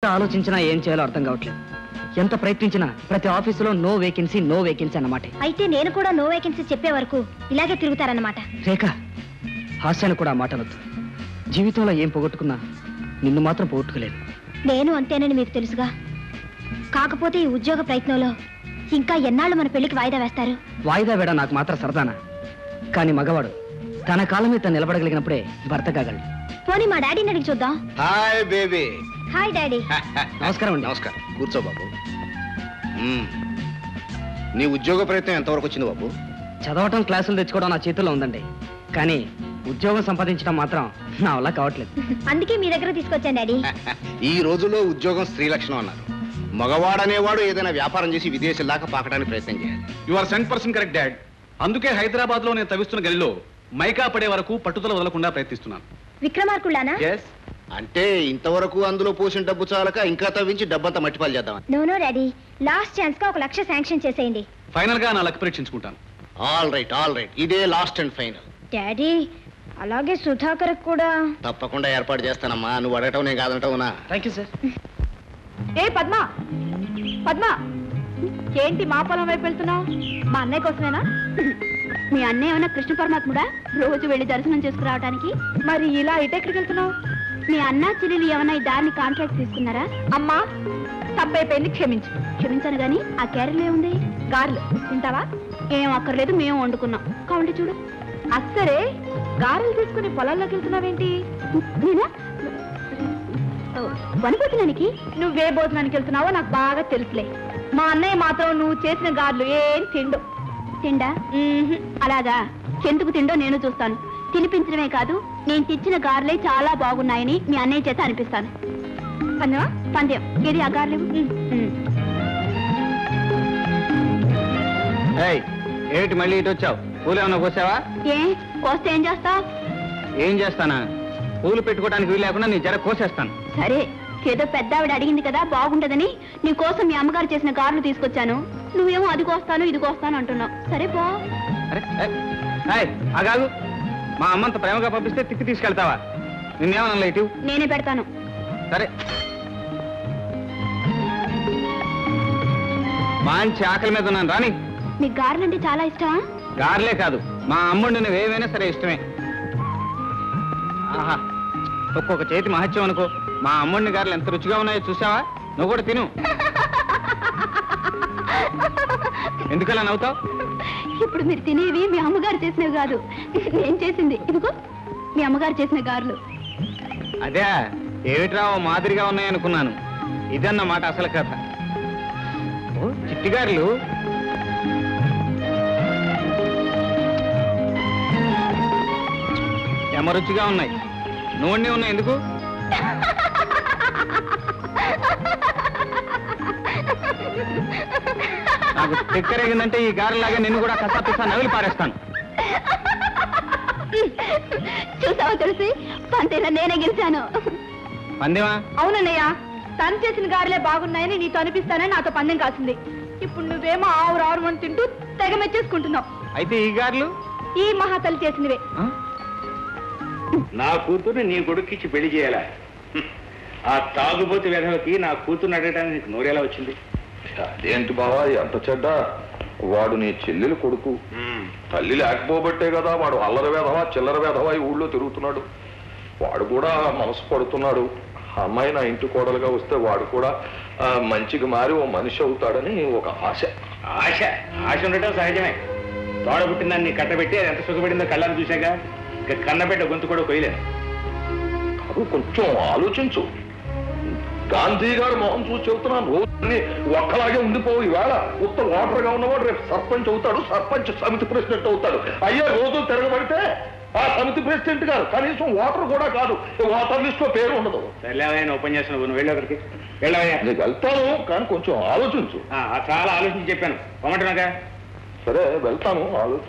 ఆలోచించినా ఏం చేయాలో అర్థం కావట్లేదు. ఎంత ప్రయత్నించినా ప్రతి ఆఫీసులో నో వేకెన్సీ అన్నమాట. అయితే నేను కూడా నో వేకెన్సీ చెప్పే వరకు ఇలాగే తిరుగుతారన్నమాట. రేఖ, హాస్యాన్ని కూడా మాట అనొద్దు. జీవితంలో ఏం పోగొట్టుకున్నా నిన్ను మాత్రం పోగొట్టుకోలేదు. నేను అంతేనని మీకు తెలుసుగా. కాకపోతే ఈ ఉద్యోగ ప్రయత్నంలో ఇంకా ఎన్నాళ్ళు మన పెళ్లికి వాయిదా వేస్తారు? వాయిదా వేడ నాకు మాత్రం సరదానా? కానీ మగవాడు తన కాలం మీద నిలబడగలిగినప్పుడే భర్త కాగలడు. పోనీ మా డాడీని అడిగి చూద్దాం. Hi baby. Hi daddy. నమస్కారం అండి. నమస్కారం. కూర్చో బాబు. నీ ఉద్యోగ ప్రయత్నం ఎంతవరకు వచ్చింది బాబు? చదవటం, క్లాసులు తెచ్చుకోవడం నా చేతుల్లో ఉందండి. కానీ ఉద్యోగం సంపాదించడం మాత్రం నా వల్ల కావట్లేదు. అందుకే మీ దగ్గర తీసుకొచ్చాను డాడీ. ఈ రోజుల్లో ఉద్యోగం స్త్రీ లక్షణం అన్నారు. మగవాడనేవాడు ఏదైనా వ్యాపారం చేసి విదేశాల దాకా పాకడానికి ప్రయత్నం చేయాలి. You are 100% correct dad. అందుకే హైదరాబాద్ లో నేను తవ్విస్తున్న గలిలో మైకా పడే వరకు పట్టుదల వదలకుండా ప్రయత్నిస్తున్నాను. విక్రమార్కుళ్ళానా? అంటే ఇంతవరకు అందులో పోసిన డబ్బు చాలక ఇంకా తవ్వించి డబ్బంతా మట్టిపాలు చేద్దాం. నో డాడీ, లాస్ట్ ఛాన్స్ గా 1 లక్ష శాంక్షన్ చేసేయండి. ఫైనల్ గా నా లక్ పరీక్షించుకుంటాను. ఆల్ రైట్, ఇదే లాస్ట్ అండ్ ఫైనల్. డాడీ, అలాగే సుధాకర్ కూడా తప్పకుండా ఏర్పాటు చేస్తానమ్మా. నువ్వు అడగటం నేను కాదంటావునా? Thank you sir. ఏ పద్మా, పద్మా, ఏంటి మా పొలం వైపు వెళ్తున్నావు? మా అన్నయ్య కోసమేనా? మీ అన్నయ్య ఏమన్నా కృష్ణ పరమాత్ముడా రోజు వెళ్ళి దర్శనం చేసుకురావడానికి? మరి ఇలా ఇటెక్కడికి వెళ్తున్నావు? మీ అన్న చెల్లెలు ఏమన్నా ఈ దారిని కాంట్రాక్ట్ తీసుకున్నారా? అమ్మా, తప్పైపోయింది, క్షమించు. క్షమించాను గాని ఆ క్యారెల్ ఏముంది? గారెలు తింటావా? ఏం అక్కర్లేదు, మేము వండుకున్నాం. కావండి చూడు. అస్సరే, గారెలు తీసుకుని పొలాల్లోకి వెళ్తున్నావేంటి? నేనా వనిపోతున్నానికి? నువ్వే భోజనానికి వెళ్తున్నావో నాకు బాగా తెలుసులే. మా అన్నయ్య మాత్రం నువ్వు చేసిన గారెలు ఏం తిండు. తిండా? అలాగా, ఎందుకు తిండో నేను చూస్తాను. తినిపించడమే కాదు, నేను తెచ్చిన గారెలే చాలా బాగున్నాయని మీ అన్నయ్య చేత అనిపిస్తాను. పందెమా? పందెం. ఏది ఆ గారెలు? ఏమిటి మళ్ళీ ఇటు వచ్చావు? పూలు ఏమన్నా కోసావా? ఏ కోస్తే ఏం చేస్తావు? ఏం చేస్తానా? పూలు పెట్టుకోవడానికి వీలు లేకుండా నీ జర కోసేస్తాను. సరే, ఏదో పెద్ద ఆవిడ అడిగింది కదా బాగుంటదని నీ కోసం మీ అమ్మగారు చేసిన గారెలు తీసుకొచ్చాను. నువ్వేమో అది కోస్తాను ఇది కోస్తాను అంటున్నావు. సరే పో. అగాగు, మా అమ్మంత ప్రేమగా పంపిస్తే తిక్కి తీసుకెళ్తావా? నిన్నేమన్నా ఇటు? నేనే పెడతాను. సరే, మంచి ఆకలి మీద ఉన్నాను రాని. మీకు గారెలు అంటే చాలా ఇష్టమా? గారెలే కాదు, మా అమ్ముండి నువ్వు ఏమైనా సరే ఇష్టమే. ఆహా, ఒక్కొక్క చేతి మహత్యం అనుకో. మా అమ్ముడిని గారెలు ఎంత రుచిగా ఉన్నాయో చూసావా? నువ్వు కూడా తిను. ఎందుకలా నవ్వుతావు? ఇప్పుడు మీరు తినేవి మీ అమ్మగారు చేసినవి కాదు, నేను చేసింది. ఇదిగో మీ అమ్మగారు చేసిన గారెలు. అదే ఏమిట్రా మాదిరిగా ఉన్నాయనుకున్నాను. ఇదన్నమాట అసలు కథ. చిట్టి గారెలు ఎమ రుచిగా ఉన్నాయి. నూనె ఉన్నాయి. ఎందుకు? నాకు తిక్కరేగిందంటే ఈ గారెలాగా నిన్ను కూడా కసాపిసా నవిలి పారేస్తాను. చూసావా తెలిసి పంతేలా నేనే గెలిచాను. పందెమా? అవునన్నయ్య, తను చేసిన గారెలే బాగున్నాయని నీతో అనిపిస్తానని నాతో పందెం కాసింది. ఇప్పుడు నువ్వేమో ఆవురు తింటూ తెగ మెచ్చేసుకుంటున్నావు. అయితే ఈ గారెలు ఈ మహాతల్లి చేసినవే. నా కూతుర్ని నీ కొడుక్కిచ్చి పెళ్లి చేయాలా? ఆ తాగుబోతు వెధవకి నా కూతుర్ని అడగడానికి నీకు నోరేలా వచ్చింది? అదేంటి బావా ఎంత చెడ్డ? వాడు నీ చెల్లెలు కొడుకు. తల్లి లేకపోబట్టే కదా వాడు అల్లరి వేధవా చిల్లర వేధవా ఈ ఊళ్ళో తిరుగుతున్నాడు. వాడు కూడా మనసు పడుతున్నాడు. అమ్మాయి నా ఇంటి కోడలుగా వస్తే వాడు కూడా మంచిగా మారి ఓ మనిషి అవుతాడని ఒక ఆశ. ఆశ ఆశ ఉండటం సహజమే. తోడ పుట్టిందని నీ కట్టబెట్టి అది ఎంత సుఖపడిందో కళ్ళని చూశాగా. ఇక కన్నబెట్ట గొంతు కూడా కొయ్యలేదు. కాదు, కొంచెం ఆలోచించు. గాంధీ గారు మొహం చూసి చెబుతున్నాను, రోజుని ఒక్కలాగే ఉండిపోవు. ఈవేళ ఉత్త ఓటర్గా ఉన్నవాడు రేపు సర్పంచ్ అవుతాడు, సర్పంచ్ సమితి ప్రెసిడెంట్ అవుతాడు. అయ్యే రోజు తిరగబడితే ఆ సమితి ప్రెసిడెంట్ గారు కనీసం ఓటర్ కూడా కాదు, ఓటర్ లిస్ట్ లో పేరు ఉండదు. సర్లేవయ్యా, ఉపన్యాసం నువ్వు వెళ్ళి అక్కడికి వెళ్ళవయ్యా. నీకు వెళ్తాను, కానీ కొంచెం ఆలోచించు. చాలా ఆలోచించి చెప్పాను. పొమ్మంటున్నాగా. సరే వెళ్తాను, ఆలోచించు.